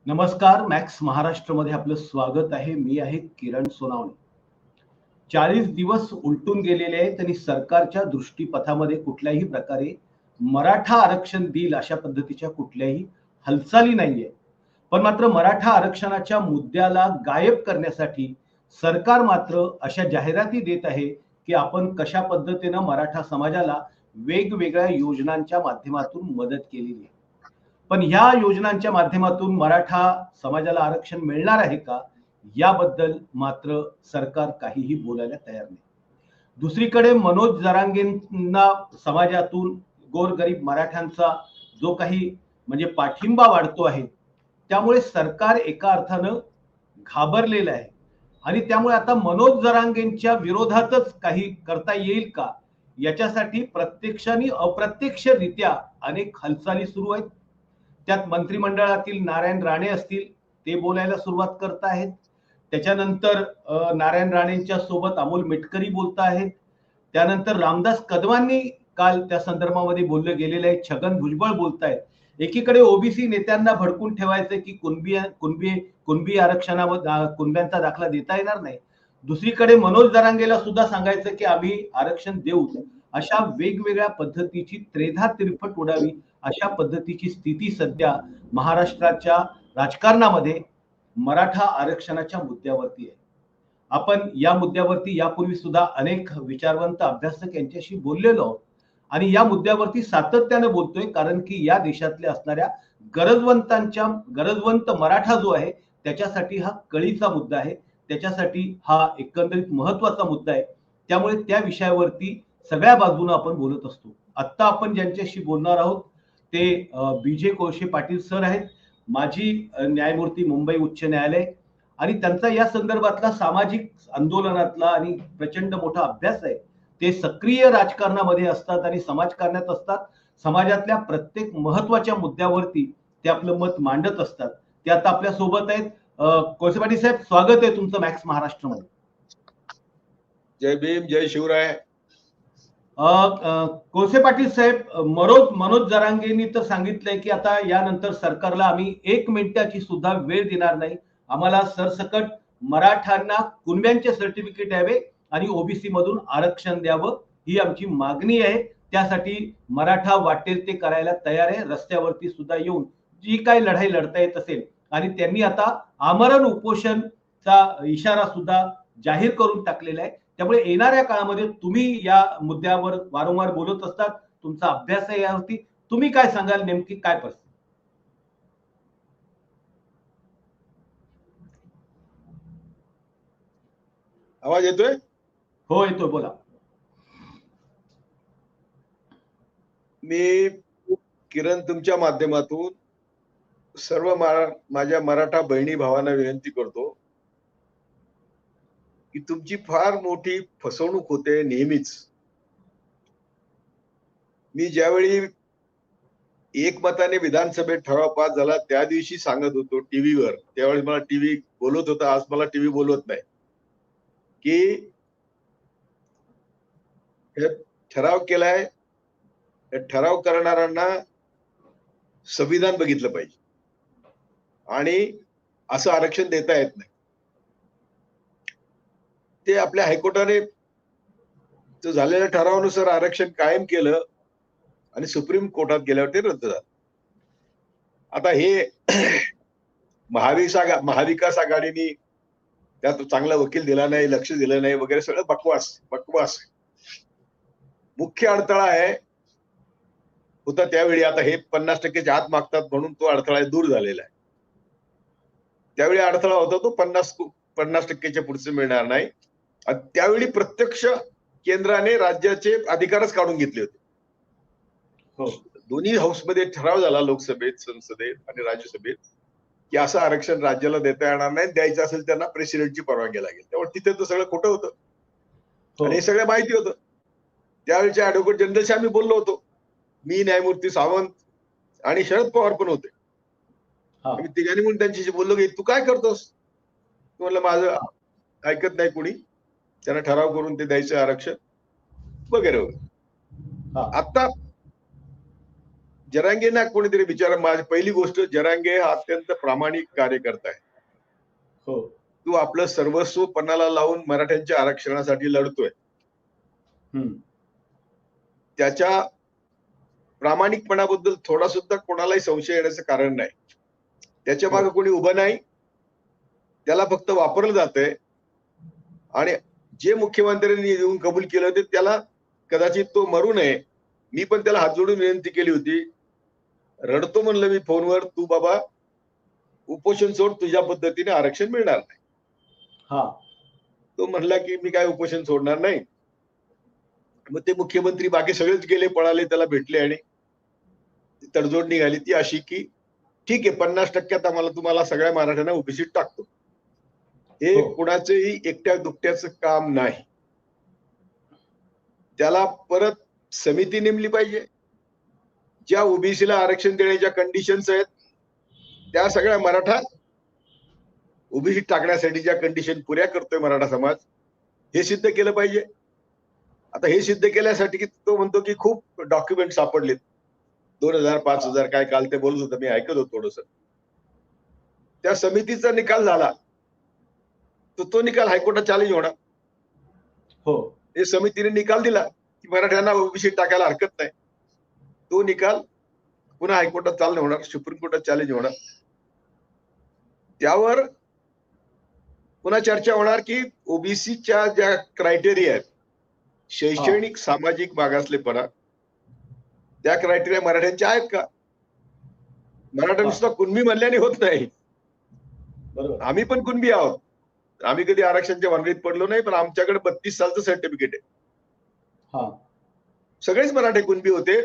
नमस्कार. मॅक्स महाराष्ट्रमध्ये आपलं स्वागत आहे. मी आहे किरण सोनावणे. 40 दिवस उलटून गेलेले आहेत आणि सरकारच्या दृष्टीपथामध्ये कुठल्याही प्रकारे मराठा आरक्षण देईल अशा पद्धतीच्या कुठल्याही हालचाली नाहीये. पण मात्र मराठा आरक्षणाच्या मुद्द्याला गायब करण्यासाठी सरकार मात्र अशा जाहिराती देत आहे की आपण कशा पद्धतीनं मराठा समाजाला वेगवेगळ्या योजनांच्या माध्यमातून मदत केलेली आहे. पण ह्या योजनांच्या माध्यमातून मराठा समाजाला आरक्षण मिळणार आहे का, याबद्दल मात्र सरकार काहीही बोलायला तयार नाही. दुसरीकडे मनोज जरांगेंना समाजातून गोरगरीब मराठ्यांचा जो काही म्हणजे पाठिंबा वाढतो आहे, त्यामुळे सरकार एका अर्थानं घाबरलेलं आहे आणि त्यामुळे आता मनोज जरांगेंच्या विरोधातच काही करता येईल का, याच्यासाठी प्रत्यक्ष आणि अप्रत्यक्षरित्या अनेक हालचाली सुरू आहेत. त्यात मंत्रिमंडळातील नारायण राणे असतील, ते बोलायला सुरुवात करत आहेत. त्याच्यानंतर नारायण राणेंच्या सोबत अमोल मिटकरी बोलत आहेत. त्यानंतर रामदास कदमांनी काल त्या संदर्भामध्ये बोलले गेलेले आहे. छगन भुजबळ बोलतायत. एकीकडे ओबीसी नेत्यांना भडकून ठेवायचं की कुणबी आरक्षणावर कुणब्यांचा दाखला देता येणार नाही. दुसरीकडे मनोज जरांगेला सुद्धा सांगायचं की आम्ही आरक्षण देऊ. अशा वेगवेगळ्या पद्धतीची त्रेधा तिरफट उडावी अशा पद्धतीची स्थिती सध्या महाराष्ट्राच्या राजकारणामध्ये मराठा आरक्षणाच्या मुद्द्यावरती आहे. आपण या मुद्द्यावरती यापूर्वी सुद्धा अनेक विचारवंत अभ्यासक यांच्याशी बोललेलो आहोत आणि या मुद्द्यावरती सातत्याने बोलतोय, कारण की या देशातल्या असणाऱ्या गरजवंत मराठा जो आहे त्याच्यासाठी हा कळीचा मुद्दा आहे. त्याच्यासाठी हा एकंदरीत महत्वाचा मुद्दा आहे. त्यामुळे त्या विषयावरती सगळ्या बाजूने आपण बोलत असतो. आता आपण ज्यांच्याशी बोलणार आहोत ते बीजे कोळशे पाटील सर आहेत, माजी न्यायमूर्ती मुंबई उच्च न्यायालय, आणि त्यांचा या संदर्भातला सामाजिक आंदोलनातला आणि प्रचंड मोठा अभ्यास आहे. ते सक्रिय राजकारणामध्ये असतात आणि समाजकारणात असतात. समाजातल्या प्रत्येक महत्वाच्या मुद्द्यावरती ते आपलं मत मांडत असतात. ते आता आपल्या सोबत आहेत. कोळसे पाटील साहेब, स्वागत आहे तुमचं मॅक्स महाराष्ट्रमध्ये. जय भीम, जय शिवराय. कोळसे पाटील साहेब, मनोज जरांगेंनी तर सांगितलंय की आता यानंतर सरकारला आम्ही 1 मिनिटाची सुद्धा वेळ देणार नाही. आम्हाला सरसकट मराठ्यांना कुणब्यांचे सर्टिफिकेट द्यावे आणि ओबीसी मधून आरक्षण द्यावं, ही आमची मागणी आहे. त्यासाठी मराठा वाटेल ते करायला तयार आहे. रस्त्यावरती सुद्धा येऊन जी काही लढाई लढता येत असेल, आणि त्यांनी आता आमरण उपोषणचा इशारा सुद्धा जाहीर करून टाकलेला आहे. त्यामुळे येणाऱ्या काळामध्ये तुम्ही या मुद्द्यावर वारंवार बोलत असतात, तुमचा अभ्यास आहे यावरती, तुम्ही काय सांगाल, नेमकी काय परिस्थिती? आवाज येतोय? हो, येतोय, बोला. मी किरण तुमच्या माध्यमातून सर्व माझ्या मराठा बहिणी भावांना विनंती करतो की तुमची फार मोठी फसवणूक होते नेहमीच. मी ज्यावेळी एकमताने विधानसभेत ठराव पास झाला त्या दिवशी सांगत होतो टीव्हीवर, त्यावेळी मला टीव्ही बोलत होता, आज मला टीव्ही बोलवत नाही, की ठराव केलाय, ठराव करणाऱ्यांना संविधान बघितलं पाहिजे आणि असं आरक्षण देता येत नाही. ते आपल्या हायकोर्टाने झालेल्या ठरावानुसार आरक्षण कायम केलं आणि सुप्रीम कोर्टात गेल्यावर ते रद्द झालं. आता हे महाविकास आघाडीने त्यात चांगला वकील दिला नाही, लक्ष दिलं नाही वगैरे, सगळं बकवास. मुख्य अडथळा आहे होता त्यावेळी, आता हे 50%च्या आत मागतात म्हणून तो अडथळा दूर झालेला आहे. त्यावेळी अडथळा होता तो 50%च्या पुढचे मिळणार नाही. त्यावेळी प्रत्यक्ष केंद्राने राज्याचे अधिकारच काढून घेतले होते. हो, दोन्ही हाऊसमध्ये ठराव झाला, लोकसभेत, संसदेत आणि राज्यसभेत, की असं आरक्षण राज्याला देता येणार नाही. द्यायचं असेल त्यांना प्रेसिडेंटची परवानगी लागेल. त्यामुळे तिथे तर सगळं खोटं होतं आणि हे सगळं माहिती होतं. त्यावेळेचे ऍडव्होकेट जनरलशी आम्ही बोललो होतो, मी, न्यायमूर्ती सावंत आणि शरद पवार पण होते. आम्ही तिघांनी म्हणून त्यांच्याशी बोललो की तू काय करतोस? म्हणलं माझं ऐकत नाही कोणी, त्यांना ठराव करून ते द्यायचं आरक्षण वगैरे वगैरे. आता जरांगे ना कोणीतरी बिचारा, माझी पहिली गोष्ट, जरांगे हा अत्यंत प्रामाणिक कार्यकर्ता आहे. हो. तो आपलं सर्वस्व पणाला लावून मराठ्यांच्या आरक्षणासाठी लढतोय. हम्म. त्याच्या प्रामाणिकपणाबद्दल थोडा सुद्धा कोणालाही संशय येण्याचं कारण नाही. त्याच्या मागे कोणी उभं नाही, त्याला फक्त वापरलं जातंय. आणि जे मुख्यमंत्र्यांनी येऊन कबूल केलं ते त्याला कदाचित तो मरू नये. मी पण त्याला हात जोडून विनंती केली होती. रडतो म्हणलं मी फोनवर, तू बाबा उपोषण सोड, तुझ्या पद्धतीने आरक्षण मिळणार नाही. हा. तो म्हणला की मी काय उपोषण सोडणार नाही. मग ते मुख्यमंत्री बाकी सगळेच गेले, पळाले, त्याला भेटले आणि तडजोड निघाली ती अशी की ठीक आहे, 50% आम्हाला तुम्हाला सगळ्या मराठ्यांना ओबीसीत टाकतो. हे कुणाचंही एकट्या दुकट्याचं काम नाही. त्याला परत समिती नेमली पाहिजे. ज्या ओबीसीला आरक्षण देण्याच्या कंडिशन्स आहेत त्या सगळ्या मराठा ओबीसी टाकण्यासाठी ज्या कंडिशन पुऱ्या करतोय मराठा समाज, हे सिद्ध केलं पाहिजे. आता हे सिद्ध केल्यासाठी की तो म्हणतो की खूप डॉक्युमेंट सापडलेत, 2000 5000 काय, काल ते बोलत होतं, मी ऐकत होतो थोडस. त्या समितीचा निकाल झाला तर तो निकाल हायकोर्टात चॅलेंज होणार. हो. हे समितीने निकाल दिला की मराठ्यांना ओबीसी टाकायला हरकत नाही, तो निकाल पुन्हा हायकोर्टात चालणे होणार, सुप्रीम कोर्टात चॅलेंज होणार. त्यावर पुन्हा चर्चा होणार की ओबीसीच्या ज्या क्रायटेरिया आहेत, शैक्षणिक सामाजिक मागासलेपणा, त्या क्रायटेरिया मराठ्यांच्या आहेत का? मराठा नुसता कुणबी म्हणल्याने होत नाही. बरोबर. आम्ही पण कुणबी आहोत. आम्ही कधी आरक्षणाच्या भानगडीत पडलो नाही, पण आमच्याकडे 32 सालचं सर्टिफिकेट आहे. सगळेच मराठे कुणबी होते.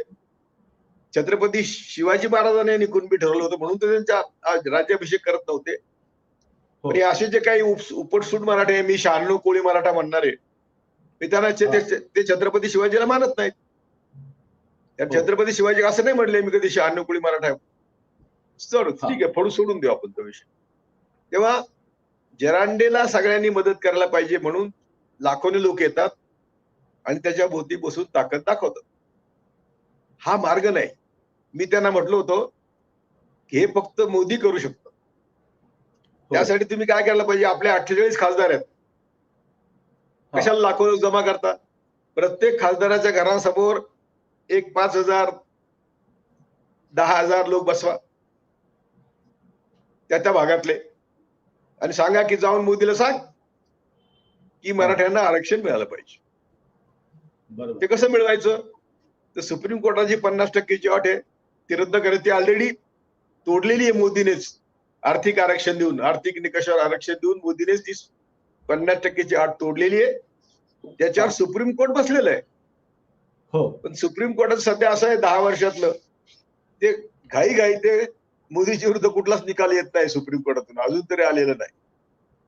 छत्रपती शिवाजी महाराजांनी कुणबी ठरवलं होतं म्हणून ते त्यांचा राज्याभिषेक करत नव्हते. पण हे असे जे काही उपटसूट मराठे आहे, मी 96 कोळी मराठा म्हणणारे, मी त्यांना ते छत्रपती शिवाजीला मानत नाहीत. छत्रपती शिवाजी असं नाही म्हणले मी कधी 96 कोळी मराठा आहे. चल ठीक आहे, सोडून देऊ आपण तो विषय. तेव्हा जरांडेला सगळ्यांनी मदत करायला पाहिजे म्हणून लाखोनी लोक येतात आणि त्याच्या भोवती बसून ताकद दाखवतात. हा मार्ग नाही. मी त्यांना म्हटलं होतं की हे फक्त मोदी करू शकतो. त्यासाठी तुम्ही काय करायला पाहिजे, आपले 48 खासदार आहेत, कशाला लाखो लोक जमा करता? प्रत्येक खासदाराच्या घरासमोर एक 5000 10,000 लोक बसवा त्या भागातले, आणि सांगा की जाऊन मोदीला सांग की मराठ्यांना आरक्षण मिळालं पाहिजे. ते कसं मिळवायचं? तर सुप्रीम कोर्टाची 50%ची अट आहे ती रद्द करायची. ऑलरेडी तोडलेली आहे मोदीनेच. आर्थिक आरक्षण देऊन, आर्थिक निकषावर आरक्षण देऊन मोदीनेच ती 50%ची अट तोडलेली आहे. त्याच्यावर सुप्रीम कोर्ट बसलेलं आहे. पण सुप्रीम कोर्टाचं सध्या असं आहे 10 वर्षातलं, ते घाई ते मोदीच्या विरुद्ध कुठलाच निकाल येत नाही सुप्रीम कोर्टातून, अजून तरी आलेला नाही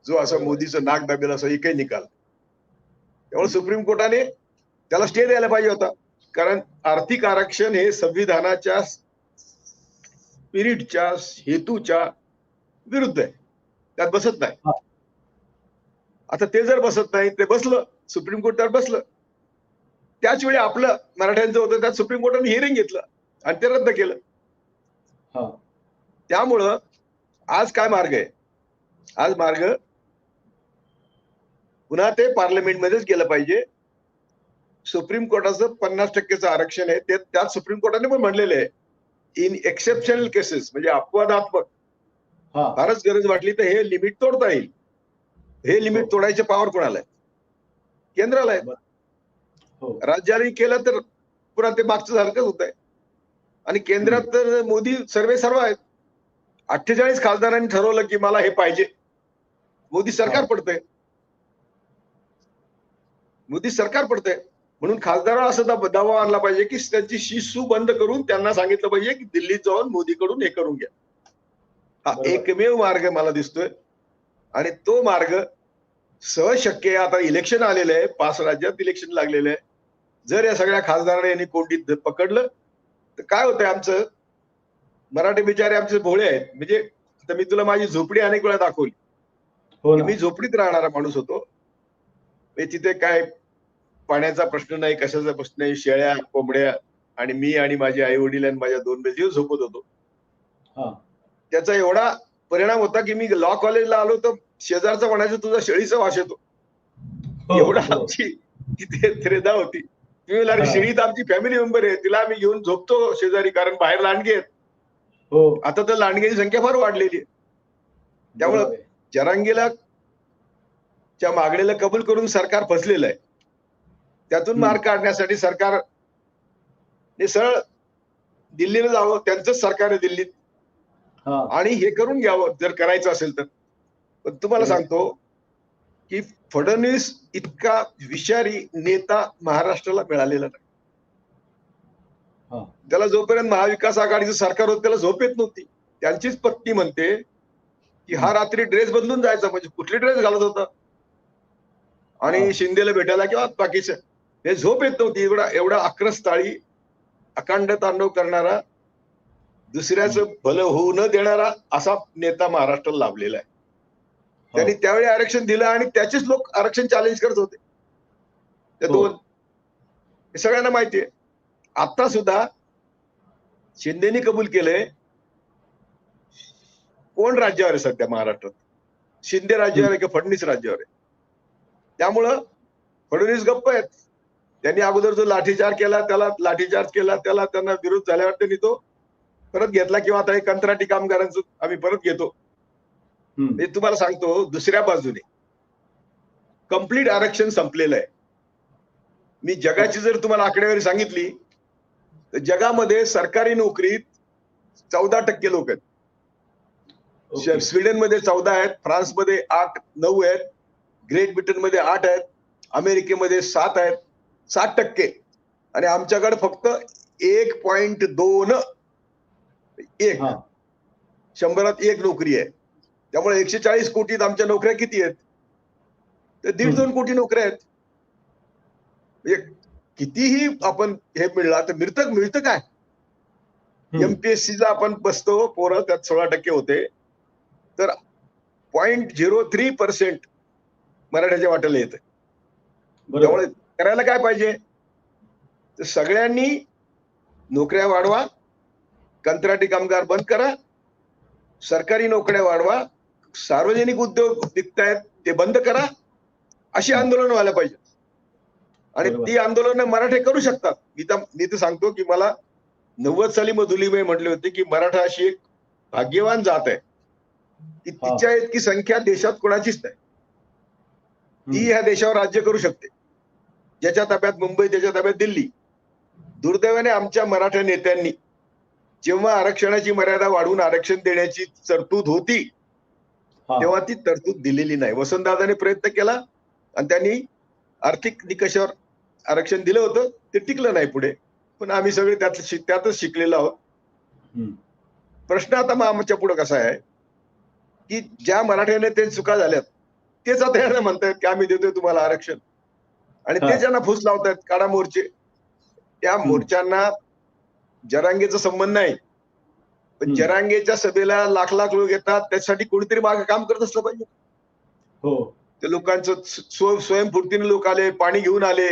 जो असं मोदीचं नाक दाबेल असं एकही निकाल. त्यामुळे सुप्रीम कोर्टाने त्याला स्टे द्यायला पाहिजे होता, कारण आर्थिक आरक्षण हे संविधानाच्या स्पिरिटच्या, हेतूच्या विरुद्ध आहे, त्यात बसत नाही. आता ते जर बसत नाही, ते बसलं, सुप्रीम कोर्ट त्यावर बसलं, त्याच वेळी आपलं मराठ्यांचं होतं त्यात सुप्रीम कोर्टाने हिअरिंग घेतलं आणि ते रद्द केलं. त्यामुळं आज काय मार्ग आहे? आज मार्ग पुन्हा ते पार्लमेंटमध्येच गेलं पाहिजे. सुप्रीम कोर्टाचं 50%चं आरक्षण आहे, ते त्यात सुप्रीम कोर्टाने पण म्हणलेलं आहे, इन एक्सेप्शनल केसेस, म्हणजे अपवादात्मक फारच गरज वाटली तर हे लिमिट तोडता येईल. हे लिमिट तोडायचे पॉवर कोणाला आहे? केंद्राला आहे. राज्याने केलं तर पुन्हा ते मागचं सारखंच होत आहे. आणि केंद्रात तर मोदी सर्वे सर्व आहेत. 48 खासदारांनी ठरवलं की मला हे पाहिजे, मोदी सरकार पडतंय. मोदी सरकार पडतंय म्हणून खासदारांना असं दबाव आणला पाहिजे की त्यांची शिस्तू बंद करून त्यांना सांगितलं पाहिजे की दिल्लीत जाऊन मोदीकडून हे करून घ्या. हा एकमेव मार्ग मला दिसतोय आणि तो मार्ग सहज शक्य आहे. आता इलेक्शन आलेलं आहे, 5 राज्यात इलेक्शन लागलेलं आहे. जर या सगळ्या खासदारांनी यांनी कोंडीत पकडलं तर काय होतंय, आमचं मराठी बिचारे आमचे भोळे आहेत. म्हणजे आता मी तुला माझी झोपडी अनेक वेळा दाखवली. मी झोपडीत राहणारा माणूस होतो. तिथे काय पाण्याचा प्रश्न नाही, कशाचा प्रश्न नाही, शेळ्या कोंबड्या आणि मी आणि माझे आई वडील आणि माझ्या 2 बेजीवर झोपत होतो. हा. त्याचा एवढा परिणाम होता की मी लॉ कॉलेजला आलो तर शेजारचा म्हणायचं तुझा शेळीचा वास येतो. हो, एवढा हो. आमची तिथे त्रेधा होती. मी म्हणलं अरे हा. शेळी तर आमची फॅमिली मेंबर आहे, तिला आम्ही घेऊन झोपतो शेजारी, कारण बाहेर लांडगे आहेत. हो. आता तर लांडग्याची संख्या फार वाढलेली आहे. त्यामुळं बरोबर आहे. जरांगीला च्या मागणीला कबूल करून सरकार फसलेलं आहे. त्यातून हम्म. मार्ग काढण्यासाठी सरकारने सरळ दिल्लीला जावं, त्यांचंच सरकार आहे दिल्लीत, हा. आणि हे करून घ्यावं जर करायचं असेल तर. पण तुम्हाला बरोबर. सांगतो की फडणवीस इतका विषारी नेता महाराष्ट्राला मिळालेला नाही. हा. त्याला जोपर्यंत महाविकास आघाडीचं सरकार होतं त्याला झोप येत नव्हती. त्यांचीच पत्नी म्हणते की हा रात्री ड्रेस बदलून जायचा, म्हणजे कुठली ड्रेस घालत होता, हा. आणि शिंदेला भेटायला किंवा बाकीचं, हे झोप येत नव्हती. एवढा आक्रस्ताळी अखंड तांडव करणारा, दुसऱ्याचं भलं होऊ न देणारा असा नेता महाराष्ट्राला लाभलेला आहे. हो. त्यांनी त्यावेळी आरक्षण दिलं आणि त्याचेच लोक आरक्षण चॅलेंज करत होते. त्या हो. 2 हे सगळ्यांना माहिती आहे. आता सुद्धा शिंदेनी कबूल केलंय. कोण राज्यावर आहे सध्या महाराष्ट्रात? शिंदे राज्यावर आहे की फडणवीस राज्यावर आहे? त्यामुळं फडणवीस गप्प आहेत. त्यांनी अगोदर जो लाठीचार्ज केला त्याला त्यांना विरोध झाल्यावर त्यांनी तो परत घेतला, किंवा आता हे कंत्राटी कामगारांचं आम्ही परत घेतो. हम्म. मी तुम्हाला सांगतो, दुसऱ्या बाजूने कंप्लीट आरक्षण संपलेलं आहे. मी जगाची जर तुम्हाला आकडेवारी सांगितली तर जगामध्ये सरकारी नोकरीत 14% लोक आहेत. ओके. स्वीडनमध्ये 14 आहेत, फ्रान्समध्ये 8-9 आहेत, ग्रेट ब्रिटनमध्ये 8 आहेत, अमेरिकेमध्ये 7 आहेत, 7%. आणि आमच्याकडे फक्त 1.2 हा. 100त 1 नोकरी आहे. त्यामुळे 140 कोटीत आमच्या नोकऱ्या किती आहेत? तर 1.5-2 कोटी नोकऱ्या आहेत. म्हणजे कितीही आपण हे मिळला तर मिळतं काय? हम्म. एमपीएससीला आपण बसतो पोरं, त्यात 16% होते, तर 0.03% मराठ्याच्या वाट्याला येतं. बरोबर. त्यामुळे करायला काय पाहिजे? तर सगळ्यांनी नोकऱ्या वाढवा, कंत्राटी कामगार बंद करा, सरकारी नोकऱ्या वाढवा, सार्वजनिक उद्योग विकतायत ते बंद करा, अशी आंदोलन व्हायला पाहिजे. आणि बरोबर. ती आंदोलनं मराठे करू शकतात. मी तर सांगतो की मला 90 साली मधुलीबाई म्हटले होते की मराठा अशी एक भाग्यवान जात आहे की हा. तिच्या इतकी संख्या देशात कोणाचीच नाही. ती हम्म. ह्या देशावर राज्य करू शकते. ज्याच्या ताब्यात मुंबई, त्याच्या ताब्यात दिल्ली. दुर्दैवाने आमच्या मराठा नेत्यांनी जेव्हा आरक्षणाची मर्यादा वाढवून आरक्षण देण्याची तरतूद होती हा. तेव्हा ती तरतूद दिलेली नाही. वसंतदादांनी प्रयत्न केला आणि त्यांनी आर्थिक निकषावर आरक्षण दिलं होतं, ते टिकलं नाही पुढे. पण आम्ही सगळे त्यातच शिकलेलो आहोत. हम्म. प्रश्न आता मग आमच्या पुढे कसा आहे की ज्या मराठ्याने ते चुका झाल्यात तेच आता यांना म्हणतायत की आम्ही देतोय तुम्हाला आरक्षण, आणि हा. ते ज्यांना फूस लावतायत काढा मोर्चे, त्या हम्म. मोर्चांना जरांगेचा संबंध नाही. पण हम्म. जरांगेच्या सभेला लाख लाख लोक येतात, त्याच्यासाठी कोणीतरी मागे काम करत असलं पाहिजे. हो. त्या लोकांचं स्वयंफूर्तीने लोक आले, पाणी घेऊन आले,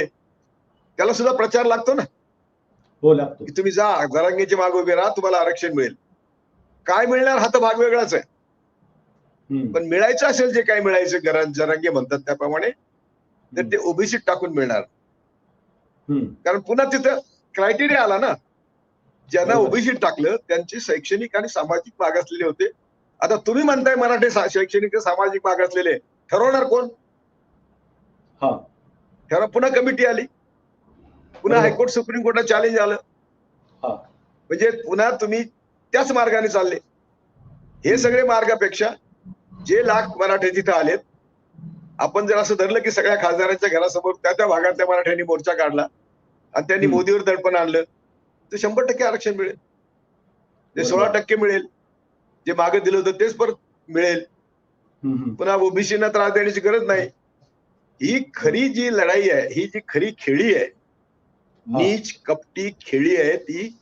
त्याला सुद्धा प्रचार लागतो ना हो, लागतो. की तुम्ही जा जरांगेच्या मागे उभे राहा, तुम्हाला आरक्षण मिळेल. काय मिळणार हा तर भाग वेगळाच आहे. हम्म. पण मिळायचं असेल जे काय मिळायचं, जरांगे म्हणतात त्याप्रमाणे, तर ते ओबीसीत टाकून मिळणार. हम्म. कारण पुन्हा तिथं क्रायटेरिया आला ना, ज्यांना बरोबर. ओबीसीत टाकलं त्यांचे शैक्षणिक आणि सामाजिक मागासलेले होते. आता तुम्ही म्हणताय मराठे शैक्षणिक आणि सामाजिक मागासलेले, ठरवणार कोण? हा. पुन्हा कमिटी आली, पुन्हा बरोबर. हायकोर्ट सुप्रीम कोर्टात चॅलेंज आलं, हा. म्हणजे पुन्हा तुम्ही त्याच मार्गाने चालले. हे सगळे मार्गापेक्षा जे लाख मराठे तिथं आलेत, आपण जर असं धरलं की सगळ्या खासदारांच्या घरासमोर त्या भागातल्या मराठ्यांनी मोर्चा काढला आणि त्यांनी हम्म. मोदीवर दडपण आणलं, तर 100% आरक्षण मिळेल. ते बरोबर. 16% मिळेल. जे मागे दिलं होतं तेच परत मिळेल. हम्म. पुन्हा ओबीसीना त्रास देण्याची गरज नाही. ही खरी जी लढाई आहे, ही जी खरी खेळी आहे, नीच कपटी खेळी आहे, ती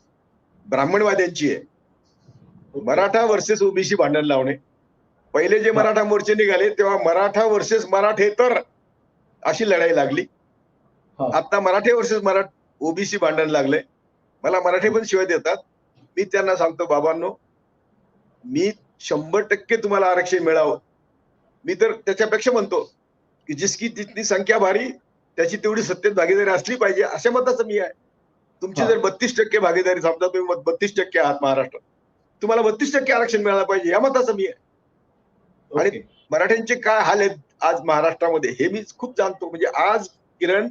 ब्राह्मणवाद्यांची आहे. ओके. मराठा वर्सेस ओबीसी भांडण लावणे. पहिले जे मराठा मोर्चे निघाले तेव्हा मराठा वर्सेस मराठेतर अशी लढाई लागली. हा. आता मराठे वर्सेस ओबीसी भांडण लागलंय. मला मराठी पण शिवाय देतात. मी त्यांना सांगतो, बाबांनो, मी 100% तुम्हाला आरक्षण मिळावं. मी तर त्याच्यापेक्षा म्हणतो की जिसकी जितनी संख्या भारी त्याची तेवढी सत्तेत भागीदारी असली पाहिजे, अशा मताचं मी आहे. तुमची जर 32% भागीदारी, समजा तुम्ही 32% आहात महाराष्ट्रात, तुम्हाला 32% आरक्षण मिळालं पाहिजे या मताचं मी आहे. आणि मराठ्यांचे काय हाल आहेत आज महाराष्ट्रामध्ये हे मी खूप जाणतो. म्हणजे आज किरण,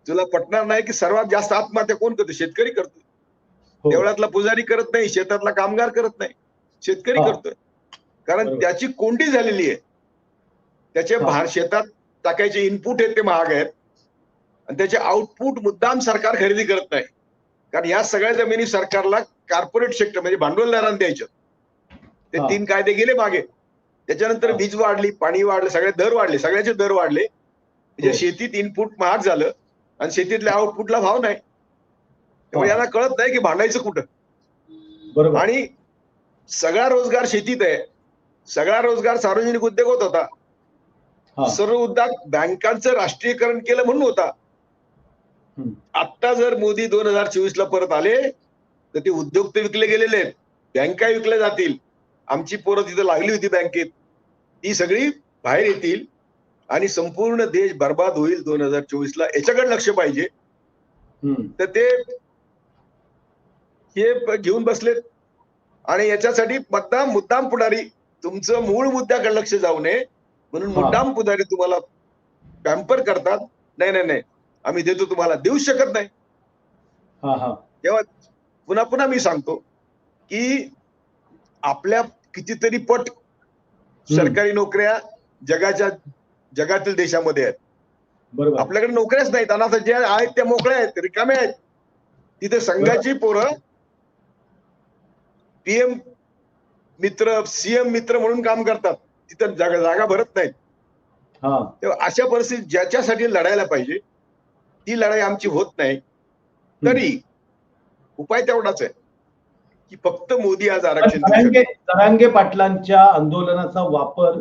तुला पटणार नाही की सर्वात जास्त आत्महत्या कोण करतो? शेतकरी करतो. देवळातला पुजारी करत नाही, शेतातला कामगार करत नाही, शेतकरी करतोय. कारण त्याची कोंडी झालेली आहे. त्याचे शेतात टाकायचे इनपुट आहेत ते महाग आहेत आणि त्याचे आउटपुट मुद्दाम सरकार खरेदी करत नाही. कारण या सगळ्या जमिनी सरकारला कॉर्पोरेट सेक्टर म्हणजे भांडवलदारांना द्यायचे. ते 3 कायदे गेले मागे. त्याच्यानंतर वीज वाढली, पाणी वाढलं, सगळे दर वाढले, सगळ्याचे दर वाढले. म्हणजे शेतीत इनपुट महाग झालं आणि शेतीतल्या आउटपुटला भाव नाही. त्यामुळे यांना कळत नाही की भांडायचं कुठं. बरोबर. आणि सगळा रोजगार शेतीत आहे, सगळा रोजगार सार्वजनिक उद्योगात होता. सर्व उद्योग बँकांचं राष्ट्रीयकरण केलं म्हणून होता. आता जर मोदी 2024 ला परत आले तर ते उद्योग तर विकले गेलेले आहेत, बँका विकल्या जातील. आमची पोरं तिथं लागली होती बँकेत, ती सगळी बाहेर येतील आणि संपूर्ण देश बर्बाद होईल 2024 ला. याच्याकडे लक्ष पाहिजे. तर ते हे घेऊन बसलेत आणि याच्यासाठी मुद्दाम पुढारी, तुमचं मूळ मुद्द्याकडे लक्ष जाऊ नये म्हणून मुद्दाम पुढारी तुम्हाला पॅम्पर करतात. नाही नाही नाही, आम्ही देतो तुम्हाला, देऊ शकत नाही. तेव्हा पुन्हा पुन्हा मी सांगतो की आपल्या कितीतरी पट सरकारी नोकऱ्या जगातील देशामध्ये आहेत. बरोबर. आपल्याकडे नोकऱ्याच नाहीत. अनाथ ज्या आहेत त्या मोकळ्या आहेत, रिकाम्या आहेत. तिथे संघाची पोरं PM मित्र, CM मित्र म्हणून काम करतात. तिथं जागा भरत नाहीत. तेव्हा अशा परिस्थितीत ज्याच्यासाठी लढायला पाहिजे ती लढाई आमची होत नाही. तरी उपाय तेवढाच आहे की फक्त मोदी आज आरक्षण देऊ शकतो. जरांगे पाटलांच्या आंदोलनाचा वापर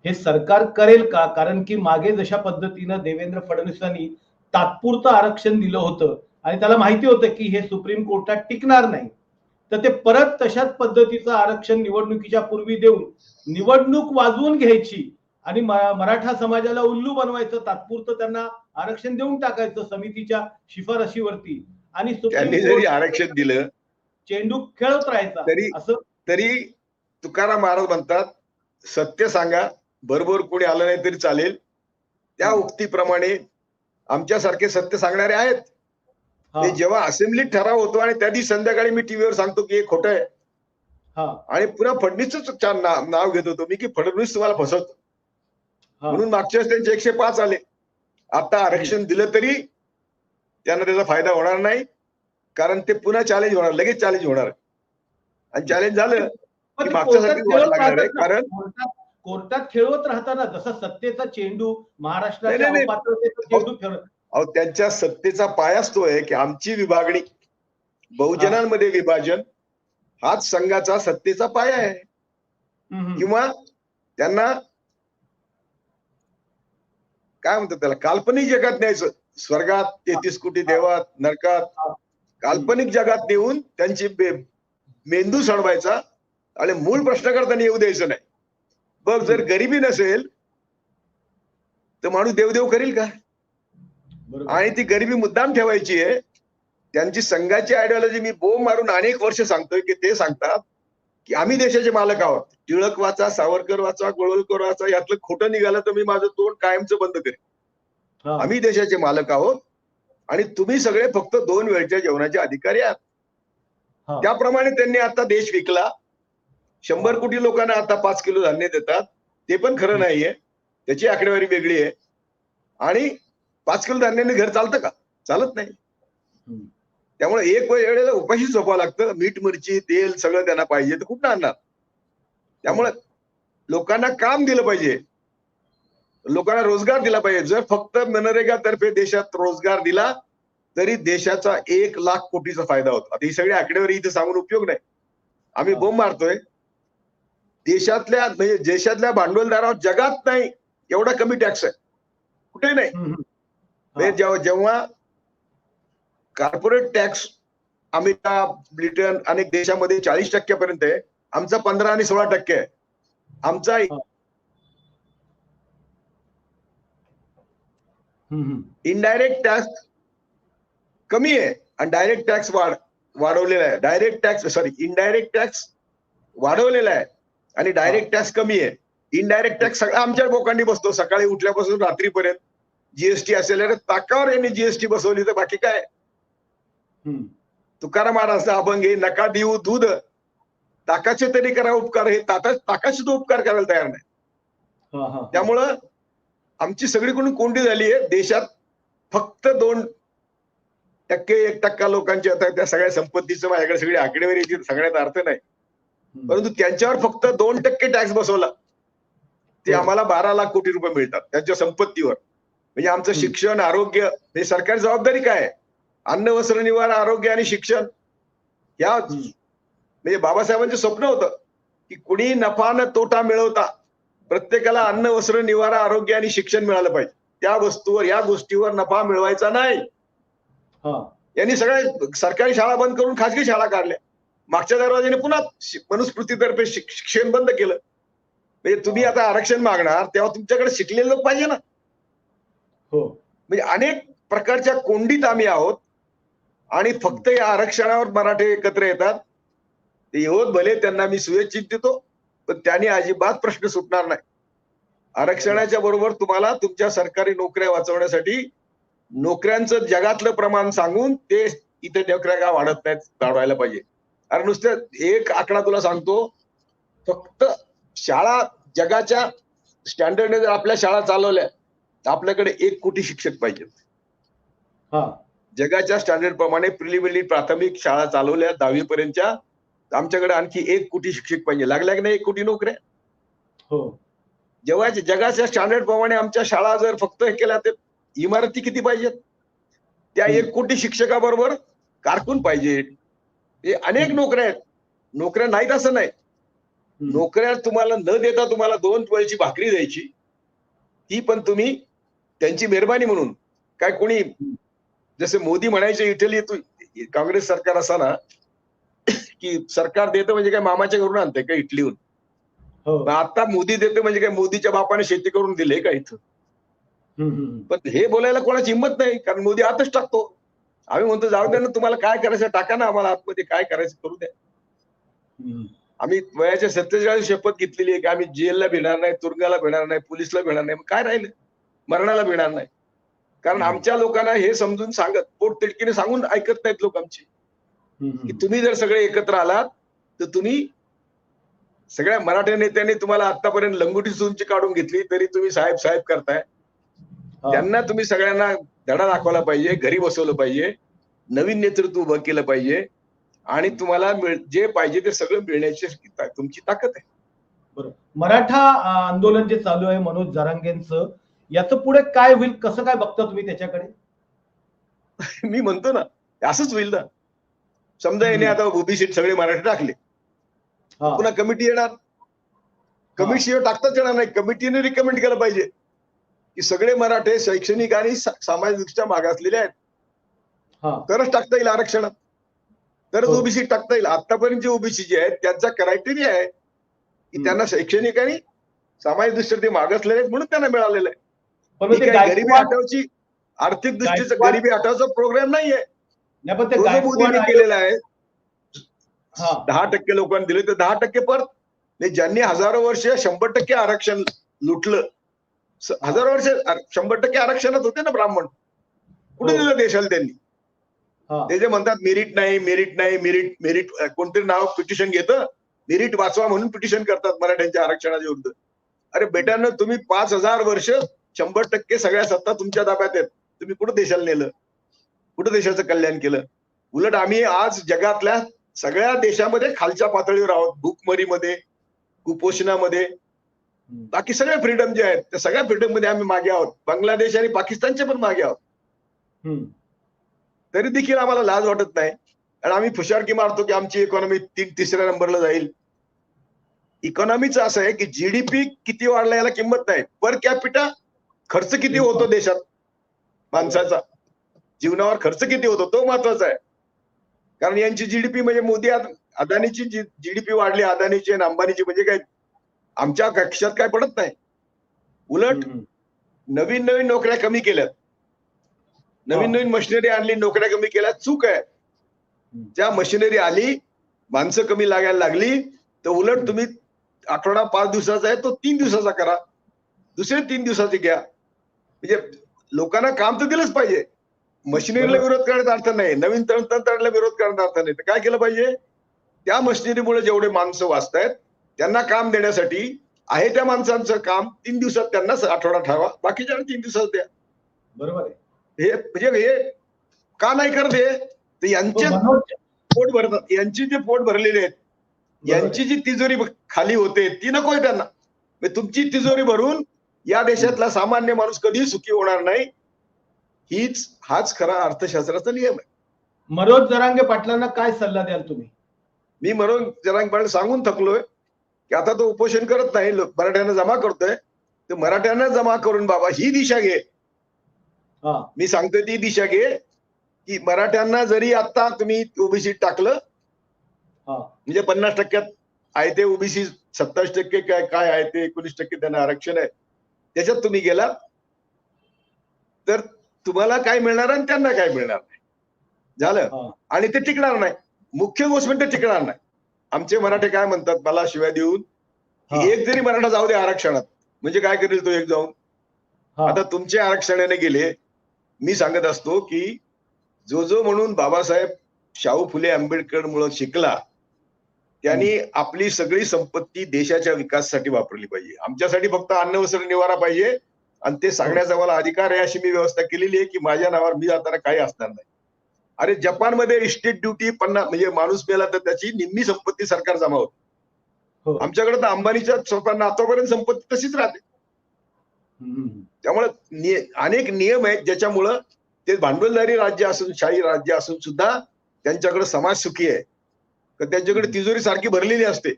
हे सरकार करेल का? कारण की मागे जशा पद्धतीनं देवेंद्र फडणवीसांनी तात्पुरतं आरक्षण दिलं होतं आणि त्याला माहिती होतं की हे सुप्रीम कोर्टात टिकणार नाही, तर ते परत तशाच पद्धतीचं आरक्षण निवडणुकीच्या पूर्वी देऊन निवडणूक वाजवून घ्यायची आणि मराठा समाजाला उल्लू बनवायचं, तात्पुरतं त्यांना आरक्षण देऊन टाकायचं समितीच्या शिफारशीवरती आणि त्यांनी जरी आरक्षण दिलं, चेंडू खेळत राहायचा. तरी तुकाराम महाराज म्हणतात, सत्य सांगा, बरोबर कोणी आलं नाही तरी चालेल. त्या उक्तीप्रमाणे आमच्यासारखे सत्य सांगणारे आहेत. ते जेव्हा असेंब्लीत ठराव होतो आणि त्या दिवशी संध्याकाळी मी टीव्हीवर सांगतो की हे खोटं आहे आणि पुन्हा फडणवीसच नाव घेत होतो मी की फडणवीस तुम्हाला फसवतो म्हणून. मागच्या वेळेस त्यांचे 105 आले. आता आरक्षण दिलं तरी त्यांना त्याचा फायदा होणार नाही, कारण ते पुन्हा चॅलेंज होणार, लगेच चॅलेंज होणार. आणि चॅलेंज झालं की मागच्यासाठी वाट लागणार आहे. कारण कोर्टात खेळवत राहताना जसा सत्तेचा चेंडू महाराष्ट्राच्या चेंडू खेळत. त्यांच्या सत्तेचा पायाच तो आहे की आमची विभागणी, बहुजनांमध्ये विभाजन हाच संघाचा सत्तेचा पाया आहे. किंवा त्यांना काय म्हणतात त्याला, काल्पनिक जगात न्यायचं. स्वर्गात 33 कोटी देवात, नरकात, काल्पनिक जगात नेऊन त्यांची मेंदू सडवायचा आणि मूळ प्रश्नकर्त्यांनी येऊ द्यायचं नाही. बघ, जर गरिबी नसेल तर माणूस देवदेव करील का? आणि ती गरिबी मुद्दाम ठेवायची आहे. त्यांची संघाची आयडिओलॉजी मी बोंब मारून अनेक वर्ष सांगतोय की ते सांगतात की आम्ही देशाचे मालक आहोत. टिळक वाचा, सावरकर वाचा, गोळवलकर वाचा, यातलं खोटं निघालं तर मी माझं तोंड कायमचं बंद करेन. आम्ही देशाचे मालक आहोत आणि तुम्ही सगळे फक्त 2 वेळच्या जेवणाचे अधिकारी आहात. त्याप्रमाणे त्यांनी आता देश विकला. 100 कोटी लोकांना आता 5 किलो धान्य देतात. ते पण खरं नाहीये, त्याची आकडेवारी वेगळी आहे. आणि 5 किलो धान्याने घर चालतं का? चालत नाही. त्यामुळे एक वेळेला उपाशी झोपावं लागतं. मीठ, मिरची, तेल सगळं त्यांना पाहिजे, तर कुठं आणणार? त्यामुळे लोकांना काम दिलं पाहिजे, लोकांना रोजगार दिला पाहिजे. जर फक्त मनरेगा तर्फे देशात रोजगार दिला तरी देशाचा 1 लाख कोटीचा फायदा होतो. आता ही सगळी आकडेवारी इथे सांगून उपयोग नाही. आम्ही बोंब मारतोय. देशातल्या भांडवलदारावर जगात नाही एवढा कमी टॅक्स आहे, कुठेही नाही. जेव्हा कॉर्पोरेट टॅक्स अमेरिका, ब्रिटन अनेक देशामध्ये 40% पर्यंत आहे. आमचा 15 आणि 16% आहे. आमचा इनडायरेक्ट टॅक्स कमी आहे आणि डायरेक्ट टॅक्स वाढवलेला आहे. डायरेक्ट टॅक्स इनडायरेक्ट टॅक्स वाढवलेला आहे आणि डायरेक्ट टॅक्स कमी आहे. इनडायरेक्ट टॅक्स सगळा आमच्या बोकांडी बसतो. सकाळी उठल्यापासून रात्रीपर्यंत जीएसटी असेल, ताकावर यांनी जीएसटी बसवली तर बाकी काय. तुकाराम महाराज अभंग हे नका देऊ दूध, ताकाचे तरी करा उपकार, हे ताकाचे तो उपकार करायला तयार नाही. त्यामुळं आमची सगळीकडून कोंडी झाली आहे. देशात फक्त 2% 1% लोकांची आता त्या सगळ्या संपत्तीचं माझ्याकडे सगळी आकडेवारी येतील, सगळ्यात अर्थ नाही, परंतु त्यांच्यावर फक्त 2% टॅक्स बसवला. ते आम्हाला 12 लाख कोटी रुपये मिळतात त्यांच्या संपत्तीवर. म्हणजे आमचं शिक्षण, आरोग्य हे सरकारी जबाबदारी काय आहे? अन्न, वस्त्र, निवारा, आरोग्य आणि शिक्षण. या म्हणजे बाबासाहेबांचं स्वप्न होतं की कुणी नफा न तोटा मिळवता प्रत्येकाला अन्न, वस्त्र, निवारा, आरोग्य आणि शिक्षण मिळालं पाहिजे. त्या वस्तूवर, या गोष्टीवर नफा मिळवायचा नाही. यांनी सगळ्या सरकारी शाळा बंद करून खासगी शाळा काढल्या. मागच्या दरवाजाने पुन्हा मनुस्मृतीतर्फे शिक्षण बंद केलं. म्हणजे तुम्ही आता आरक्षण मागणार तेव्हा तुमच्याकडे शिकलेले लोक पाहिजे ना. म्हणजे अनेक प्रकारच्या कोंडीत आम्ही आहोत आणि फक्त या आरक्षणावर मराठे एकत्र येतात. ते येऊत भले, त्यांना मी शुभेच्छा, पण त्यांनी अजिबात प्रश्न सुटणार नाही. आरक्षणाच्या बरोबर तुम्हाला तुमच्या सरकारी नोकऱ्या वाचवण्यासाठी नोकऱ्यांचं जगातलं प्रमाण सांगून ते इथे नोकऱ्या का वाढत नाहीत वाढवायला पाहिजे. अरे नुसतं एक आकडा तुला सांगतो, फक्त शाळा जगाच्या स्टँडर्डने जर आपल्या शाळा चालवल्या तर आपल्याकडे 1 कोटी शिक्षक पाहिजेत. जगाच्या स्टँडर्ड प्रमाणे प्रिलिमिनरी प्राथमिक शाळा चालवल्या 10वी पर्यंतच्या, आमच्याकडे आणखी 1 कोटी शिक्षक पाहिजे. लागल्या की नाही 1 कोटी नोकऱ्या? जेव्हा जगाच्या स्टँडर्ड प्रमाणे आमच्या शाळा जर फक्त हे केल्या तर इमारती किती पाहिजेत? त्या 1 कोटी शिक्षकाबरोबर कारकून पाहिजे. हे अनेक नोकऱ्या आहेत. नोकऱ्या नाहीत असं नाही. नोकऱ्या तुम्हाला न देता तुम्हाला 2 वेळची भाकरी द्यायची, ती पण तुम्ही त्यांची मेहरबानी म्हणून. काय कोणी जसे मोदी म्हणायचे इटलीत काँग्रेस सरकार असताना की सरकार देतं म्हणजे काय मामाच्या घरून आणतंय का इटलीहून? आता मोदी देते म्हणजे काय मोदीच्या बापाने शेती करून दिले का इथं? पण हे बोलायला कोणाची हिंमत नाही, कारण मोदी आतच टाकतो. आम्ही म्हणतो जाऊ द्या ना, तुम्हाला काय करायचं टाका ना, आम्हाला आतमध्ये काय करायचं करू द्या. आम्ही वयाच्या 47 शपथ घेतलेली आहे की आम्ही जेलला भिणार नाही, तुरुंगाला भिणार नाही, पोलिसला भिणार नाही. काय राहिलं? मरणाला भिणार नाही. कारण आमच्या लोकांना हे समजून सांगत, पोट तिडकीने सांगून ऐकत नाहीत लोक आमची, की तुम्ही जर सगळे एकत्र आलात तर तुम्ही सगळ्या मराठा नेत्यांनी तुम्हाला आतापर्यंत लंगोटी तुमची काढून घेतली तरी तुम्ही साहेब साहेब करताय. त्यांना तुम्ही सगळ्यांना धडा दाखवला पाहिजे, घरी बसवलं पाहिजे, नवीन नेतृत्व उभं केलं पाहिजे आणि तुम्हाला जे पाहिजे ते सगळं मिळण्याची तुमची ताकद आहे. बरोबर. मराठा आंदोलन जे चालू आहे मनोज जरांगेंचं, याचं पुढे काय होईल, कसं काय बघता तुम्ही त्याच्याकडे? मी म्हणतो ना असंच होईल ना. समजा याने आता ओबीसी सगळे मराठी टाकले, पुन्हा कमिटी येणार, कमिटीवर टाकताच येणार नाही. कमिटीने रिकमेंड केलं पाहिजे की सगळे मराठे शैक्षणिक आणि सामाजिकदृष्ट्या मागासलेले आहेत, तरच टाकता येईल आरक्षणात, तरच ओबीसी टाकता येईल. आतापर्यंत जे ओबीसी जे आहेत त्यांचा क्रायटेरिया आहे की त्यांना शैक्षणिक आणि सामाजिकदृष्ट्या ते मागासलेले आहेत म्हणून त्यांना मिळालेलं आहे. पण गरिबी हटवची, आर्थिक दृष्टीचा गरिबी हटवाचा प्रोग्राम नाहीये. मोदींनी केलेला आहे. 10% लोकांनी दिले तर 10% परत. ज्यांनी हजारो वर्ष 100% आरक्षण लुटलं, हजारो वर्ष 100% आरक्षणात होते ना ब्राह्मण, कुठे दिलं देशाला त्यांनी? ते जे म्हणतात मेरिट नाही, मेरिट नाही, मेरिट मेरिट कोणतरी नाव पिटिशन घेतं, मेरिट वाचवा म्हणून पिटिशन करतात मराठ्यांच्या आरक्षणाच्या विरुद्ध. अरे बेटांनो, तुम्ही 5000 वर्ष 100% सगळ्या सत्ता तुमच्या ताब्यात आहेत. तुम्ही कुठं देशाला नेलं? कुठं देशाचं कल्याण केलं? उलट आम्ही आज जगातल्या सगळ्या देशामध्ये खालच्या पातळीवर आहोत. भूकमरीमध्ये, कुपोषणामध्ये, बाकी सगळ्या फ्रीडम जे आहेत त्या सगळ्या फ्रीडम मध्ये आम्ही मागे आहोत. बांगलादेश आणि पाकिस्तानचे पण मागे आहोत. तरी देखील आम्हाला लाज वाटत नाही आणि आम्ही फुशारकी मारतो की आमची इकॉनॉमी 3-3ऱ्या नंबरला जाईल. इकॉनॉमीचं असं आहे की जीडीपी किती वाढला याला किंमत नाही, पर कॅपिटा खर्च किती होतो देशात माणसाचा, जीवनावर खर्च किती होतो तो महत्वाचा आहे. कारण यांची जीडीपी म्हणजे मोदी अदानीची जीडीपी वाढली, अदानीची आणि अंबानीची, म्हणजे काय आमच्या कक्षात काय पडत नाही. उलट नवीन नवीन नोकऱ्या कमी केल्यात, नवीन नवीन मशिनरी आणली, नोकऱ्या कमी केल्या. चूक आहे. त्या मशिनरी आली, माणसं कमी लागायला लागली, तर उलट तुम्ही आठवडा 5 दिवसाचा आहे तो 3 दिवसाचा करा, दुसरे 3 दिवसाचे घ्या. म्हणजे लोकांना काम तर दिलंच पाहिजे. मशिनरीला विरोध करण्याचा अर्थ नाही, नवीन तंत्रज्ञानाला विरोध करण्याचा अर्थ नाही. तर काय केलं पाहिजे, त्या मशिनरीमुळे जेवढे माणसं वाचतायत त्यांना काम देण्यासाठी आहे त्या माणसांचं काम 3 दिवसात त्यांना आठवडा ठरवा, बाकीच्या 3 दिवसात द्या. बरोबर आहे. हे म्हणजे हे का नाही करत, हे तर यांचे पोट भरतात, यांची जे पोट भरलेले आहेत, यांची जी तिजोरी खाली होते ती नकोय त्यांना. तुमची तिजोरी भरून या देशातला सामान्य माणूस कधीही सुखी होणार नाही. हाच खरा अर्थशास्त्राचा नियम आहे. मनोज जरांगे पाटलांना काय सल्ला द्याल तुम्ही? मी मनोज जरांगे पाटील सांगून थकलोय की आता तो उपोषण करत नाही, मराठ्यांना जमा करतोय, तर मराठ्यांना जमा करून बाबा ही दिशा घे. मी सांगतोय ती दिशा घे की मराठ्यांना जरी आता तुम्ही ओबीसी टाकलं, म्हणजे 50% आहे ते ओबीसी, 27% काय आहे ते, 19% त्यांना आरक्षण आहे, त्याच्यात तुम्ही गेला तर तुम्हाला काय मिळणार आणि त्यांना काय मिळणार नाही. झालं. आणि ते टिकणार नाही. मुख्य गोष्ट म्हणजे टिकणार नाही. आमचे मराठे काय म्हणतात मला शिवाय देऊन, एक जरी मराठा जाऊ दे आरक्षणात, म्हणजे काय करेल तो एक जाऊन. आता तुमच्या आरक्षणाने गेले, मी सांगत असतो की जो म्हणून बाबासाहेब शाहू फुले आंबेडकर मुळे शिकला, त्यांनी आपली सगळी संपत्ती देशाच्या विकासासाठी वापरली पाहिजे. आमच्यासाठी फक्त अन्न वस्त्र निवारा पाहिजे आणि ते सांगण्याचा मला अधिकार आहे, अशी मी व्यवस्था केलेली आहे की माझ्या नावावर मी जाताना काही असणार नाही. अरे जपानमध्ये इस्टेट ड्युटी 50, म्हणजे माणूस मेला तर त्याची निम्मी संपत्ती सरकार जमा होते. आमच्याकडे तर अंबानीच्या स्वतः आतापर्यंत संपत्ती तशीच राहते. त्यामुळे अनेक नियम आहेत ज्याच्यामुळं ते भांडवलदारी राज्य असून, शाही राज्य असून सुद्धा त्यांच्याकडे समाज सुखी आहे. तर त्यांच्याकडे तिजोरी सारखी भरलेली असते.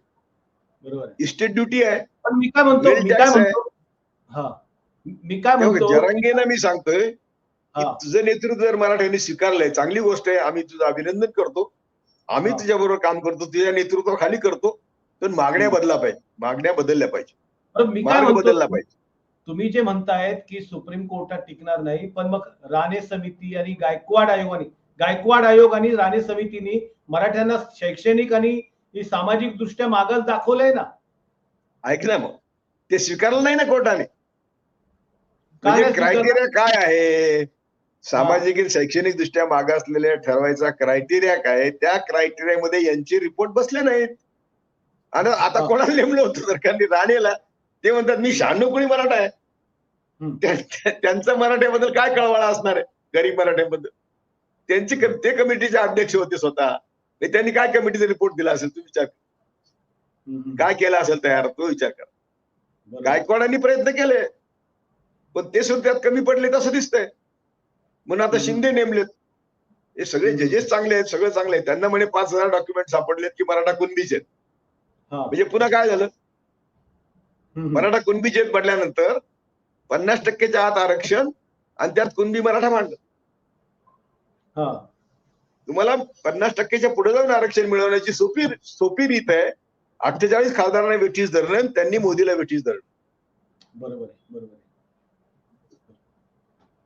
बरोबर. इस्टेट ड्युटी आहे, पण मी काय म्हणतो, जरांगेनं मी सांगतोय की तुझं नेतृत्व जर मराठ्यांनी स्वीकारलंय, चांगली गोष्ट आहे, आम्ही तुझं अभिनंदन करतो, आम्ही तुझ्या बरोबर काम करतो, तुझ्या नेतृत्वाखाली करतो, पण मागण्या बदलल्या पाहिजे. मार्ग बदलला पाहिजे. तुम्ही जे म्हणतायत की सुप्रीम कोर्टात टिकणार नाही, पण मग राणे समिती आणि गायकवाड आयोग आणि राणे समितीने मराठ्यांना शैक्षणिक आणि सामाजिक दृष्ट्या मागास दाखवलंय ना. ऐकलं, मग ते स्वीकारलं नाही ना कोर्टाने. म्हणजे क्रायटेरिया काय आहे, सामाजिक आणि शैक्षणिक दृष्ट्या मागासलेल्या ठरवायचा क्रायटेरिया काय, त्या क्रायटेरियामध्ये यांचे रिपोर्ट बसले नाहीत. आणि आता कोणाला नेमलं होतं सरकारने? राणेला. ते म्हणतात मी 96 कोणी मराठा आहे, त्यांचा मराठ्याबद्दल काय कळवाळा असणार आहे, गरीब मराठ्यांबद्दल. ते कमिटीचे अध्यक्ष होते स्वतः. त्यांनी काय कमिटीचा रिपोर्ट दिला असेल, तू विचार कर. काय केलं असेल तयार, तो विचार कर. गायकवाडांनी प्रयत्न केले, पण ते सुद्धा त्यात कमी पडले असं दिसतंय. म्हणून आता शिंदे नेमलेत. हे सगळे जजेस चांगले आहेत, सगळं चांगले आहेत. त्यांना म्हणे 5000 डॉक्युमेंट सापडलेत की मराठा कुणबीच आहेत. म्हणजे पुन्हा काय झालं, मराठा कुणबी जेत पडल्यानंतर 50%च्या आत आरक्षण आणि त्यात कुणबी मराठा मांडलं. तुम्हाला 50%च्या पुढे जाऊन आरक्षण मिळवण्याची सोपी रीत आहे. 48 खासदारांना वेठीस धरणं, त्यांनी मोदीला वेठीस धरणं. बरोबर.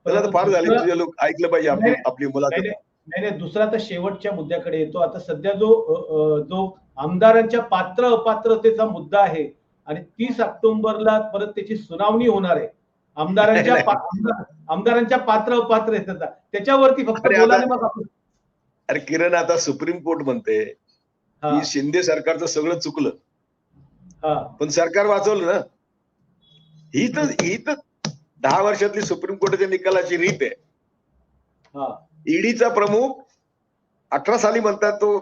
त्याला फार झाले, तुझे लोक ऐकलं पाहिजे आपली मुलाखत. नाही, दुसरा तर शेवटच्या मुद्द्याकडे येतो. आता सध्या जो आमदारांच्या पात्र अपात्रतेचा मुद्दा आहे आणि 30 ऑक्टोबरला परत त्याची सुनावणी होणार आहे. आमदारांच्या पात्र अपात्रतेचा, त्याच्यावरती फक्त बोलाने मग आपण. अरे किरण, आता सुप्रीम कोर्ट म्हणते की शिंदे सरकारचं सगळं चुकलं, पण सरकार वाचवलं ना. ही तर 10 वर्षातली सुप्रीम कोर्टाच्या निकालाची रीत आहे. ईडीचा प्रमुख 18 साली म्हणतात तो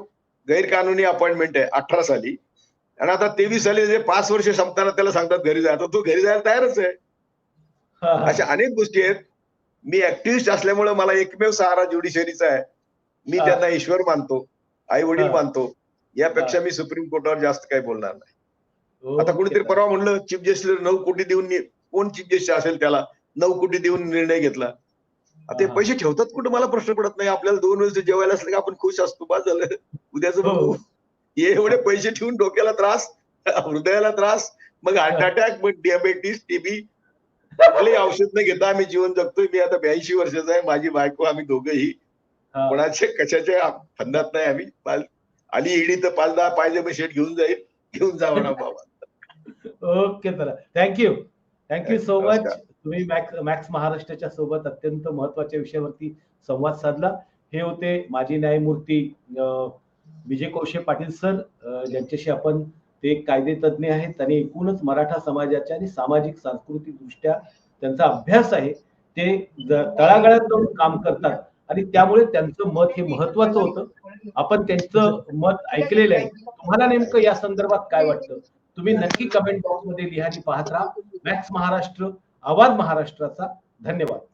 गैरकानूनी अपॉइंटमेंट आहे, 18 साली, आणि आता 23 साली जे 5 वर्ष संपताना त्याला सांगतात घरी जा, तो घरी जायला तयारच आहे. अशा अनेक गोष्टी आहेत. मी ऍक्टिव्हिस्ट असल्यामुळे मला एकमेव सहारा ज्युडिशरीचा आहे. मी त्यांना ईश्वर मानतो, आई वडील मानतो. यापेक्षा मी सुप्रीम कोर्टावर जास्त काही बोलणार नाही. आता कुणीतरी परवा म्हणलं चीफ जस्टिस 9 कोटी देऊन, कोण चीफ जस्टिस असेल त्याला 9 कोटी देऊन निर्णय घेतला. आता ते पैसे ठेवतात कुठं मला प्रश्न पडत नाही. आपल्याला 2 वेळेस जेवायला असलं की आपण खुश असतो. बस झालं. उद्याचं बघू. हे एवढे पैसे ठेवून डोक्याला त्रास, हृदयाला त्रास, मग हार्ट अटॅक, मग डायबेटीस, टीबी, कुठलंही औषध न घेता आम्ही जीवन जगतोय. मी आता 82 वर्षाचा आहे. माझी बायको, आम्ही दोघंही कोणाचे कशाच्या फंदात नाही आम्ही. आली ईडी तर 5-10 पायजमे शेट घेऊन जाईल. घेऊन जावा ना बाबा. ओके तर थँक्यू सो मच. तुम्ही मॅक्स महाराष्ट्राच्या सोबत अत्यंत महत्वाच्या विषयावरती संवाद साधला. हे होते माजी न्यायमूर्ती विजय कोळसे पाटील सर, ज्यांच्याशी आपण ते कायदे तज्ज्ञ आहेत आणि एकूणच मराठा समाजाच्या आणि सामाजिक सांस्कृतिक दृष्ट्या त्यांचा अभ्यास आहे. ते तळागाळात जाऊन काम करतात आणि त्यामुळे त्यांचं मत हे महत्वाचं होतं. आपण त्यांचं मत ऐकलेलं आहे. तुम्हाला नेमकं या संदर्भात काय वाटतं तुम्ही नक्की कमेंट बॉक्स मध्ये लिहा आणि पाहत राहा. मॅक्स महाराष्ट्र, आवाज महाराष्ट्राचा. धन्यवाद.